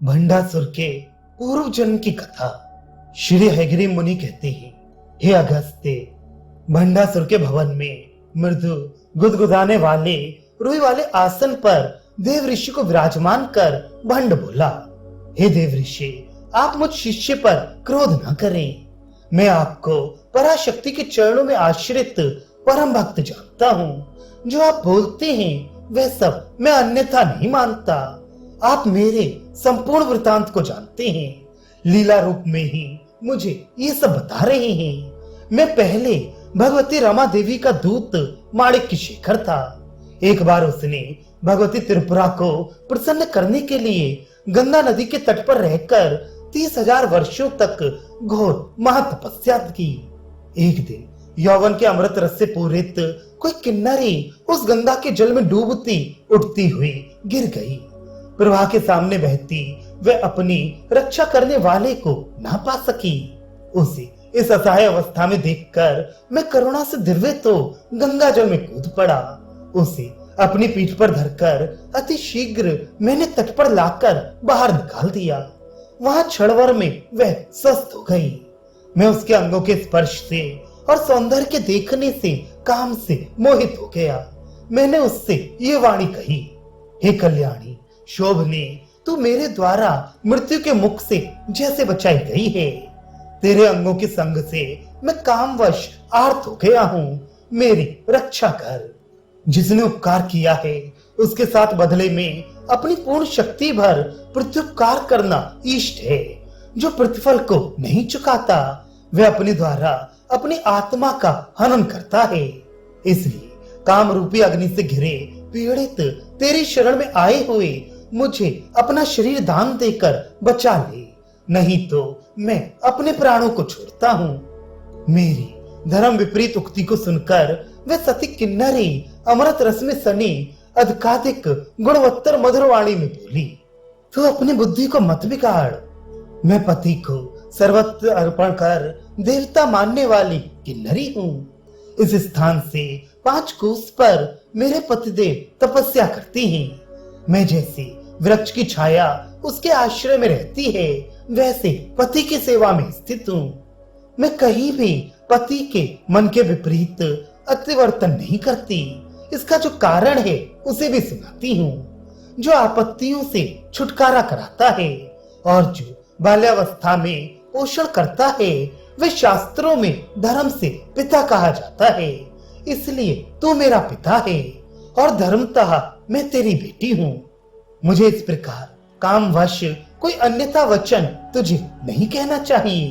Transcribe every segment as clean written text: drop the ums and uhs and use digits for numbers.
भंडासुर के पूर्व जन्म की कथा। श्री हयग्रीव मुनि कहते हैं, हे अगस्त्य, भंडासुर के भवन में मृदु गुदगुदाने वाले रुई वाले आसन पर देव ऋषि को विराजमान कर भंड बोला, हे देव ऋषि, आप मुझ शिष्य पर क्रोध न करें। मैं आपको पराशक्ति के चरणों में आश्रित परम भक्त जानता हूँ। जो आप बोलते हैं वह सब मैं अन्यथा नहीं मानता। आप मेरे संपूर्ण वृतांत को जानते हैं। लीला रूप में ही मुझे ये सब बता रहे हैं। मैं पहले भगवती रमा देवी का दूत माणिक्य शेखर था। एक बार उसने भगवती त्रिपुरा को प्रसन्न करने के लिए गंगा नदी के तट पर रहकर 30,000 वर्षों तक घोर महातपस्या की। एक दिन यौवन के अमृत रस से पूरित कोई किन्नरी उस गंगा के जल में डूबती उठती हुई गिर गई। प्रवाह के सामने बहती वह अपनी रक्षा करने वाले को ना पा सकी। उसे इस असहाय अवस्था में देखकर मैं करुणा से द्रवित तो गंगा जल में कूद पड़ा। उसे अपनी पीठ पर धरकर अति शीघ्र मैंने तट पर लाकर बाहर निकाल दिया। वहां क्षणभर में वह स्वस्थ हो गई। मैं उसके अंगों के स्पर्श से और सौंदर्य के देखने से काम से मोहित हो गया। मैंने उससे ये वाणी कही, हे कल्याणी, शोभने, तू मेरे द्वारा मृत्यु के मुख से जैसे बचाई गई है। तेरे अंगों के संग से मैं कामवश आर्त हो गया हूँ। मेरी रक्षा कर। जिसने उपकार किया है उसके साथ बदले में अपनी पूर्ण शक्ति भर प्रत्युपकार करना इष्ट है। जो प्रतिफल को नहीं चुकाता वह अपने द्वारा अपनी आत्मा का हनन करता है। इसलिए काम रूपी अग्नि से घिरे पीड़ित तेरी शरण में आए हुए मुझे अपना शरीर दान देकर बचा ले, नहीं तो मैं अपने प्राणों को छोड़ता हूँ। मेरी धर्म विपरीत उक्ति को सुनकर वह सती किन्नरी अमृत रस में सनी अधिकाधिक गुणवत्तर मधुर वाणी में बोली, तू अपनी बुद्धि को मत बिगाड़। मैं पति को सर्वत्र अर्पण कर देवता मानने वाली किन्नरी हूँ। इस स्थान से 5 कोस पर मेरे पतिदेव तपस्या करती हैं। मैं जैसे वृक्ष की छाया उसके आश्रय में रहती है, वैसे पति की सेवा में स्थित हूँ। मैं कहीं भी पति के मन के विपरीत अतिवर्तन नहीं करती। इसका जो कारण है उसे भी सुनाती हूँ। जो आपत्तियों से छुटकारा कराता है और जो बाल्यावस्था में पोषण करता है वह शास्त्रों में धर्म से पिता कहा जाता है। इसलिए तू मेरा पिता है और धर्मतः मैं तेरी बेटी हूँ। मुझे इस प्रकार कामवश कोई अन्यथा वचन तुझे नहीं कहना चाहिए।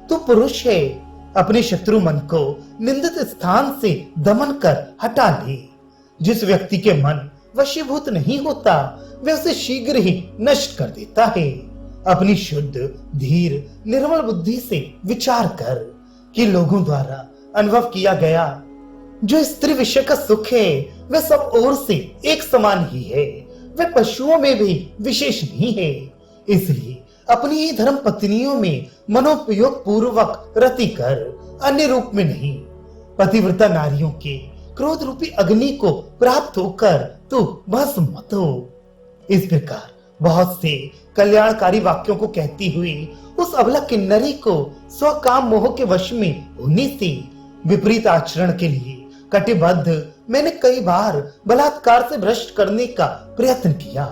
तू पुरुष है। अपने शत्रु मन को निंदित स्थान से दमन कर हटा ले। जिस व्यक्ति के मन वशीभूत नहीं होता वह उसे शीघ्र ही नष्ट कर देता है। अपनी शुद्ध धीर निर्मल बुद्धि से विचार कर कि लोगों द्वारा अनुभव किया गया जो स्त्री विषय का सुख है वह सब ओर से एक समान ही है। वह पशुओं में भी विशेष नहीं है। इसलिए अपनी ही धर्म पत्नियों में मनोपयोग पूर्वक रति कर, अन्य रूप में नहीं। पतिव्रता नारियों के क्रोध रूपी अग्नि को प्राप्त होकर तू भस्म मत हो। इस प्रकार बहुत से कल्याणकारी वाक्यों को कहती हुई उस अबला किन्नरी को स्वकाम मोह के वश में होने से विपरीत आचरण के लिए कटिबद्ध मैंने कई बार बलात्कार से भ्रष्ट करने का प्रयत्न किया।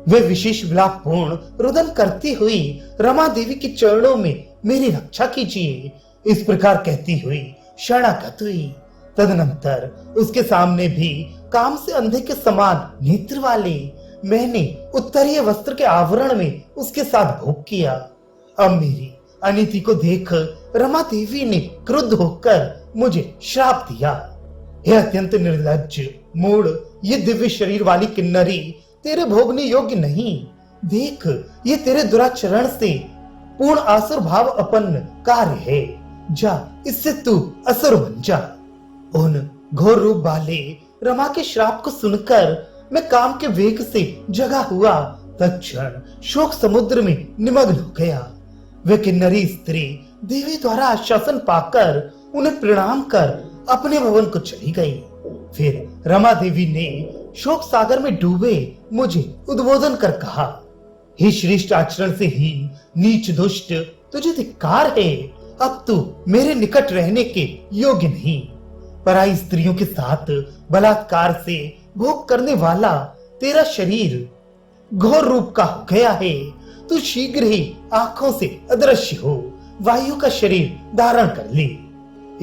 वे विशेष विलापपूर्ण रुदन करती हुई रमा देवी के चरणों में मेरी रक्षा कीजिए, इस प्रकार कहती हुई शरणागत हुई। तदनंतर उसके सामने भी काम से अंधे के समान नेत्र वाले मैंने उत्तरीय वस्त्र के आवरण में उसके साथ भोग किया। अब मेरी अनीति को देख रमा देवी ने क्रुद्ध होकर मुझे श्राप दिया, हे अत्यंत निर्लज्ज मूढ़, ये दिव्य शरीर वाली किन्नरी तेरे भोगने योग्य नहीं। देख, ये तेरे दुराचरण से पूर्ण आसुर भाव अपन्न कार्य है। जा, इससे तू असुर बन जा। उन घोर रूप वाले रमा के श्राप को सुनकर मैं काम के वेग से जगा हुआ तत्क्षण शोक समुद्र में निमग्न हो गया। वह किन्नरी स्त्री देवी द्वारा आश्वासन पाकर उन्हें प्रणाम कर अपने भवन को चली गई। फिर रमा देवी ने शोक सागर में डूबे मुझे उद्बोधन कर कहा, हे श्रेष्ठ आचरण से हीन नीच दुष्ट, तुझे धिक्कार है। अब तू मेरे निकट रहने के योग्य नहीं। पराई स्त्रियों के साथ बलात्कार से भोग करने वाला तेरा शरीर घोर रूप का हो गया है। तू शीघ्र ही आंखों से अदृश्य हो वायु का शरीर धारण कर ले।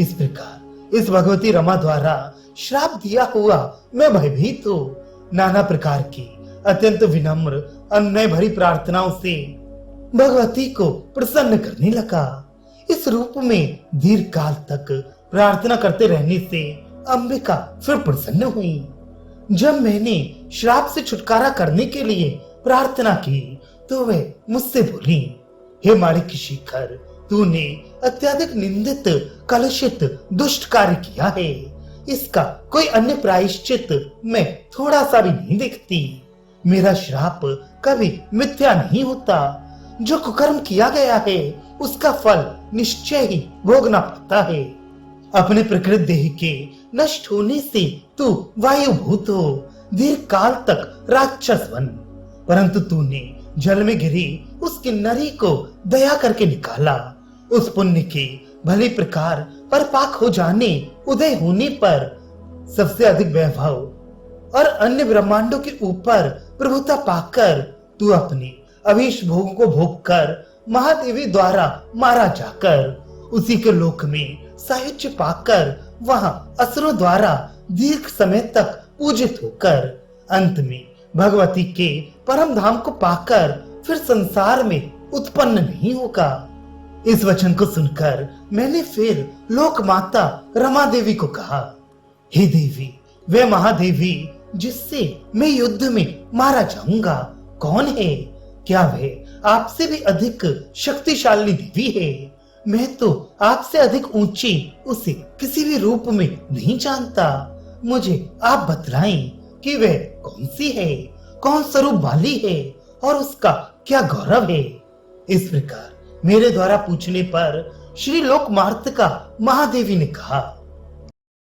इस प्रकार इस भगवती रमा द्वारा श्राप दिया हुआ मैं भयभीत हूँ। नाना प्रकार की अत्यंत विनम्र अन्याय भरी प्रार्थनाओं से भगवती को प्रसन्न करने लगा। इस रूप में दीर्घ काल तक प्रार्थना करते रहने से अंबिका फिर प्रसन्न हुई। जब मैंने श्राप से छुटकारा करने के लिए प्रार्थना की तो वे मुझसे बोली, हे माणिक शिखर, तूने अत्यधिक निंदित कलुषित दुष्ट कार्य किया है। इसका कोई अन्य प्रायश्चित मैं थोड़ा सा भी नहीं देखती। मेरा श्राप कभी मिथ्या नहीं होता। जो कुकर्म किया गया है उसका फल निश्चय ही भोगना पड़ता है। अपने प्रकृत देह के नष्ट होने से तू वायुभूत हो, दीर्घ काल तक राक्षस बन, परंतु तूने जल में गिरी उस किन्नरी को दया करके निकाला। उस पुण्य के भली प्रकार परिपाक हो जाने उदय होने पर सबसे अधिक वैभव और अन्य ब्रह्मांडों के ऊपर प्रभुता पाकर तू अपने अभीष्ट भोग को भोग कर महादेवी द्वारा मारा जाकर उसी के लोक में सायुज्य पाकर वहां असुरों द्वारा दीर्घ समय तक पूजित होकर अंत में भगवती के परम धाम को पाकर फिर संसार में उत्पन्न नहीं होगा। इस वचन को सुनकर मैंने फिर लोक माता रमा देवी को कहा, हे देवी, वे महादेवी जिससे मैं युद्ध में मारा जाऊंगा कौन है? क्या वह आपसे भी अधिक शक्तिशाली देवी है? मैं तो आपसे अधिक ऊंची उसे किसी भी रूप में नहीं जानता। मुझे आप बतलाएं कि वह कौन सी है, कौन स्वरूप वाली है और उसका क्या गौरव है। इस प्रकार मेरे द्वारा पूछने पर श्री लोकमार्ता महादेवी ने कहा,